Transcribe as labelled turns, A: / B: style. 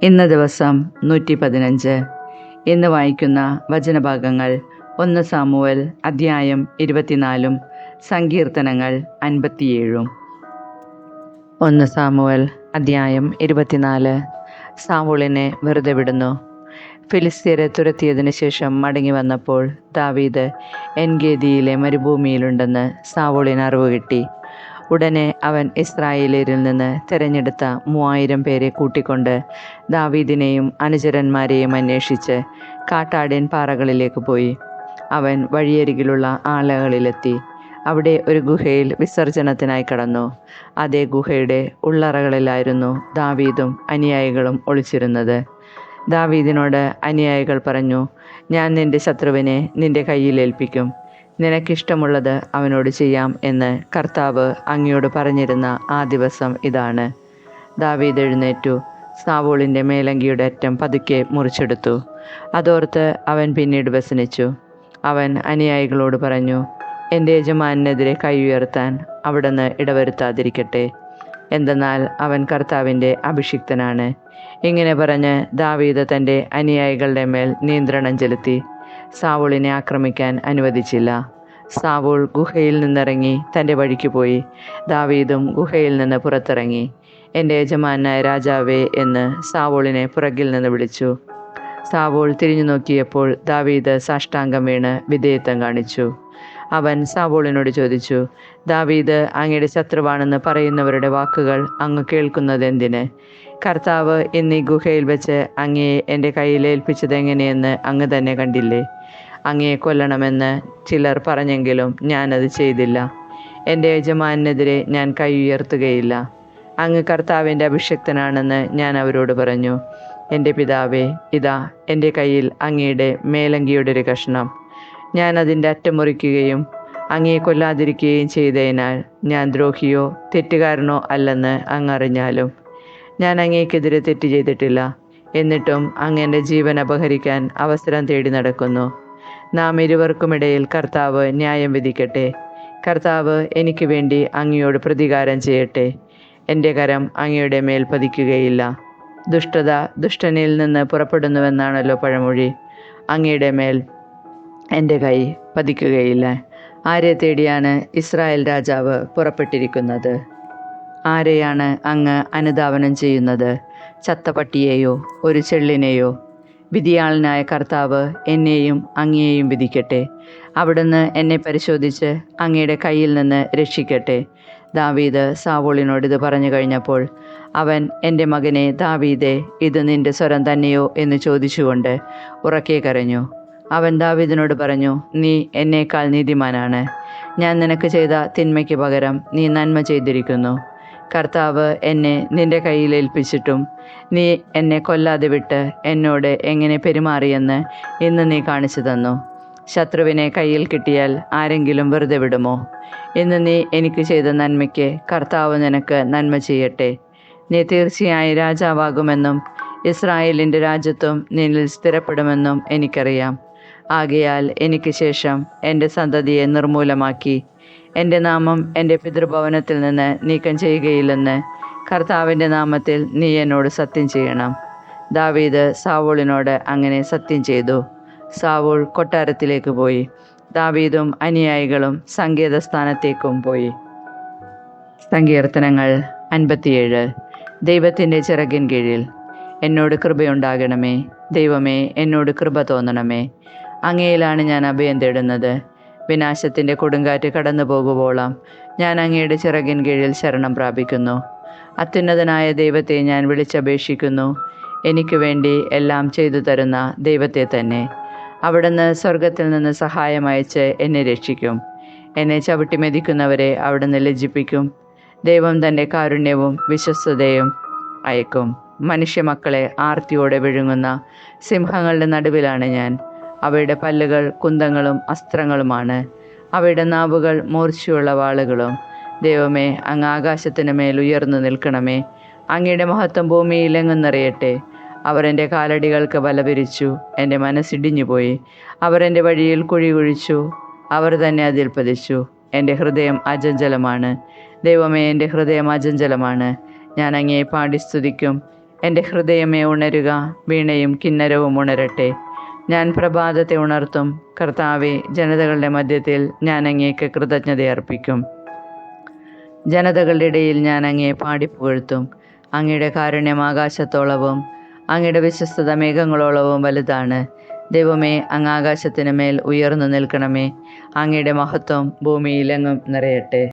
A: ഇന്ന ദിവസം 115. ഇന്ന് വായിക്കുന്ന വചനഭാഗങ്ങൾ 1 സാമുവേൽ അധ്യായം 24, സങ്കീർത്തനങ്ങൾ 57. 1 സാമുവേൽ അധ്യായം 24. സാവൂളിനെ വെറുതെ വിടുന്നു. ഫിലിസ്ത്യരെ തുരത്തിയതിനു ശേഷം മടങ്ങി വന്നപ്പോൾ ദാവീദ് എൻഗേദിയിലെ മരുഭൂമിയിലുണ്ടെന്ന് സാവൂളിന് അറിവ് കിട്ടി. ഉടനെ അവൻ ഇസ്രായേലിൽ നിന്ന് തിരഞ്ഞെടുത്ത 3000 പേരെ കൂട്ടിക്കൊണ്ട് ദാവീദിനെയും അനുചരന്മാരെയും അന്വേഷിച്ച് കാട്ടാടിൻ പാറകളിലേക്ക് പോയി. അവൻ വഴിയരികിലുള്ള ആലകളിലെത്തി. അവിടെ ഒരു ഗുഹയിൽ വിസർജനത്തിനായി കടന്നു. അതേ ഗുഹയുടെ ഉള്ളറകളിലായിരുന്നു ദാവീദും അനുയായികളും ഒളിച്ചിരുന്നത്. ദാവീദിനോട് അനുയായികൾ പറഞ്ഞു, ഞാൻ നിന്റെ ശത്രുവിനെ നിന്റെ കയ്യിൽ ഏൽപ്പിക്കും. നിനക്കിഷ്ടമുള്ളത് അവനോട് ചെയ്യാം എന്ന് കർത്താവ് അങ്ങയോട് പറഞ്ഞിരുന്ന ആ ദിവസം ഇതാണ്. ദാവീദ് എഴുന്നേറ്റു സാവൂളിൻ്റെ മേലങ്കിയുടെ അറ്റം പതുക്കെ മുറിച്ചെടുത്തു. അതോർത്ത് അവൻ പിന്നീട് വ്യസനിച്ചു. അവൻ അനുയായികളോട് പറഞ്ഞു, എൻ്റെ യജമാനെതിരെ കൈ ഉയർത്താൻ അവിടുന്ന് ഇടവരുത്താതിരിക്കട്ടെ. എന്തെന്നാൽ അവൻ കർത്താവിൻ്റെ അഭിഷിക്തനാണ്. ഇങ്ങനെ പറഞ്ഞ് ദാവീദ് തൻ്റെ അനുയായികളുടെ മേൽ നിയന്ത്രണം ചെലുത്തി സാവൂളിനെ ആക്രമിക്കാൻ അനുവദിച്ചില്ല. സാവൂൾ ഗുഹയിൽ നിന്നിറങ്ങി തൻ്റെ വഴിക്ക് പോയി. ദാവീദും ഗുഹയിൽ നിന്ന് പുറത്തിറങ്ങി. എൻ്റെ യജമാനായ രാജാവേ എന്ന് സാവൂളിനെ പുറകിൽ നിന്ന് വിളിച്ചു. സാവൂൾ തിരിഞ്ഞു നോക്കിയപ്പോൾ ദാവീദ് സാഷ്ടാംഗം വീണ് വിധേയത്വം കാണിച്ചു. അവൻ സാവൂളിനോട് ചോദിച്ചു, ദാവീദ് അങ്ങയുടെ ശത്രുവാണെന്ന് പറയുന്നവരുടെ വാക്കുകൾ അങ്ങ് കേൾക്കുന്നത് എന്തിന്? കർത്താവ് ഇന്ന് ഈ ഗുഹയിൽ വെച്ച് അങ്ങയെ എൻ്റെ കയ്യിൽ ഏൽപ്പിച്ചത് എങ്ങനെയെന്ന് അങ്ങ് തന്നെ കണ്ടില്ലേ? അങ്ങയെ കൊല്ലണമെന്ന് ചിലർ പറഞ്ഞെങ്കിലും ഞാനത് ചെയ്തില്ല. എൻ്റെ യജമാനെതിരെ ഞാൻ കൈ ഉയർത്തുകയില്ല. അങ്ങ് കർത്താവിൻ്റെ അഭിഷിക്തനാണെന്ന് ഞാൻ അവരോട് പറഞ്ഞു. എൻ്റെ പിതാവേ, ഇതാ എൻ്റെ കയ്യിൽ അങ്ങയുടെ മേലങ്കിയുടെ ഒരു കഷ്ണം. ഞാൻ അതിൻ്റെ അറ്റം മുറിക്കുകയും അങ്ങയെ കൊല്ലാതിരിക്കുകയും ചെയ്തതിനാൽ ഞാൻ ദ്രോഹിയോ തെറ്റുകാരനോ അല്ലെന്ന് അങ്ങ് അറിഞ്ഞാലും ഞാൻ അങ്ങേക്കെതിരെ തെറ്റ് ചെയ്തിട്ടില്ല. എന്നിട്ടും അങ്ങ് എൻ്റെ ജീവൻ അപഹരിക്കാൻ അവസരം തേടി നടക്കുന്നു. നാം ഇരുവർക്കുമിടയിൽ കർത്താവ് ന്യായം വിധിക്കട്ടെ. കർത്താവ് എനിക്ക് വേണ്ടി അങ്ങയോട് പ്രതികാരം ചെയ്യട്ടെ. എൻ്റെ കരം അങ്ങയുടെ മേൽ പതിക്കുകയില്ല. ദുഷ്ടത ദുഷ്ടനിൽ നിന്ന് പുറപ്പെടുന്നുവെന്നാണല്ലോ പഴമൊഴി. അങ്ങയുടെ മേൽ എൻ്റെ കൈ പതിക്കുകയില്ല. ആരെ തേടിയാണ് ഇസ്രായേൽ രാജാവ് പുറപ്പെട്ടിരിക്കുന്നത്? ആരെയാണ് അങ്ങ് അനുധാവനം ചെയ്യുന്നത്? ചത്ത പട്ടിയെയോ ഒരു ചെള്ളിനെയോ? വിധിയാളനായ കർത്താവ് എന്നെയും അങ്ങയെയും വിധിക്കട്ടെ. അവിടുന്ന് എന്നെ പരിശോധിച്ച് അങ്ങയുടെ കയ്യിൽ നിന്ന് രക്ഷിക്കട്ടെ. ദാവീദ് സാവൂളിനോട് ഇത് പറഞ്ഞു കഴിഞ്ഞപ്പോൾ അവൻ, എൻ്റെ മകനെ ദാവീദേ, ഇത് നിന്റെ സ്വരം തന്നെയോ എന്ന് ചോദിച്ചുകൊണ്ട് ഉറക്കെ കരഞ്ഞു. അവൻ ദാവീദിനോട് പറഞ്ഞു, നീ എന്നേക്കാൾ നീതിമാനാണ്. ഞാൻ നിനക്ക് ചെയ്ത തിന്മയ്ക്ക് പകരം നീ നന്മ ചെയ്തിരിക്കുന്നു. കർത്താവ് എന്നെ നിന്റെ കയ്യിൽ ഏൽപ്പിച്ചിട്ടും നീ എന്നെ കൊല്ലാതെ വിട്ട് എന്നോട് എങ്ങനെ പെരുമാറിയെന്ന് ഇന്ന് നീ കാണിച്ചു തന്നു. ശത്രുവിനെ കയ്യിൽ കിട്ടിയാൽ ആരെങ്കിലും വെറുതെ വിടുമോ? ഇന്ന് നീ എനിക്ക് ചെയ്ത നന്മയ്ക്ക് കർത്താവ് നിനക്ക് നന്മ ചെയ്യട്ടെ. നീ തീർച്ചയായും രാജാവാകുമെന്നും ഇസ്രായേലിൻ്റെ രാജ്യത്വം നിന്നിൽ സ്ഥിരപ്പെടുമെന്നും എനിക്കറിയാം. ആകയാൽ എനിക്ക് ശേഷം എൻ്റെ സന്തതിയെ നിർമൂലമാക്കി എൻ്റെ നാമം എൻ്റെ പിതൃഭവനത്തിൽ നിന്ന് നീക്കം ചെയ്യുകയില്ലെന്ന് കർത്താവിൻ്റെ നാമത്തിൽ നീ എന്നോട് സത്യം ചെയ്യണം. ദാവീദ് സാവൂളിനോട് അങ്ങനെ സത്യം ചെയ്തു. സാവൂൾ കൊട്ടാരത്തിലേക്ക് പോയി. ദാവീദും അനുയായികളും സങ്കേതസ്ഥാനത്തേക്കും പോയി. സങ്കീർത്തനങ്ങൾ 57. ദൈവത്തിൻ്റെ ചിറകിൻ കീഴിൽ. എന്നോട് കൃപയുണ്ടാകണമേ. ദൈവമേ, എന്നോട് കൃപ തോന്നണമേ. അങ്ങയിലാണ് ഞാൻ അഭയം തേടുന്നത്. വിനാശത്തിൻ്റെ കൊടുങ്കാറ്റ് കടന്നു പോകുവോളം ഞാൻ അങ്ങയുടെ ചിറകിൻ കീഴിൽ ശരണം പ്രാപിക്കുന്നു. അത്യുന്നതനായ ദൈവത്തെ ഞാൻ വിളിച്ചപേക്ഷിക്കുന്നു. എനിക്ക് വേണ്ടി എല്ലാം ചെയ്തു തരുന്ന ദൈവത്തെ തന്നെ. അവിടുന്ന് സ്വർഗത്തിൽ നിന്ന് സഹായം അയച്ച് എന്നെ രക്ഷിക്കും. എന്നെ ചവിട്ടി മെതിക്കുന്നവരെ അവിടുന്ന് ലജ്ജിപ്പിക്കും. ദൈവം തൻ്റെ കാരുണ്യവും വിശ്വസ്തതയും അയക്കും. മനുഷ്യമക്കളെ ആർത്തിയോടെ വിഴുങ്ങുന്ന സിംഹങ്ങളുടെ നടുവിലാണ് ഞാൻ. അവയുടെ പല്ലുകൾ കുന്തങ്ങളും അസ്ത്രങ്ങളുമാണ്. അവയുടെ നാവുകൾ മൂർച്ചയുള്ള വാളുകളും. ദൈവമേ, അങ്ങ് ആകാശത്തിന് മേൽ ഉയർന്നു നിൽക്കണമേ. അങ്ങയുടെ മഹത്വം ഭൂമിയിലെങ്ങും നിറയട്ടെ. അവർ എൻ്റെ കാലടികൾക്ക് വല വിരിച്ചു. എൻ്റെ മനസ്സിടിഞ്ഞുപോയി. അവർ എൻ്റെ വഴിയിൽ കുഴി കുഴിച്ചു. അവർ തന്നെ അതിൽ പതിച്ചു. എൻ്റെ ഹൃദയം അചഞ്ചലമാണ്. ദൈവമേ, എൻ്റെ ഹൃദയം അചഞ്ചലമാണ്. ഞാൻ അങ്ങയെ പാടി സ്തുതിക്കും. എൻ്റെ ഹൃദയമേ ഉണരുക, വീണയും കിന്നരവും ഉണരട്ടെ. ഞാൻ പ്രഭാതത്തെ ഉണർത്തും. കർത്താവെ, ജനതകളുടെ മധ്യത്തിൽ ഞാൻ അങ്ങേക്ക് കൃതജ്ഞതയർപ്പിക്കും. ജനതകളുടെ ഇടയിൽ ഞാൻ അങ്ങയെ പാടിപ്പുകഴ്ത്തും. അങ്ങയുടെ കാരുണ്യം ആകാശത്തോളവും അങ്ങയുടെ വിശ്വസ്തത മേഘങ്ങളോളവും വലുതാണ്. ദൈവമേ, അങ്ങ് ആകാശത്തിന് മേൽ ഉയർന്നു നിൽക്കണമേ. അങ്ങയുടെ മഹത്വം ഭൂമിയിലെങ്ങും നിറയട്ടെ.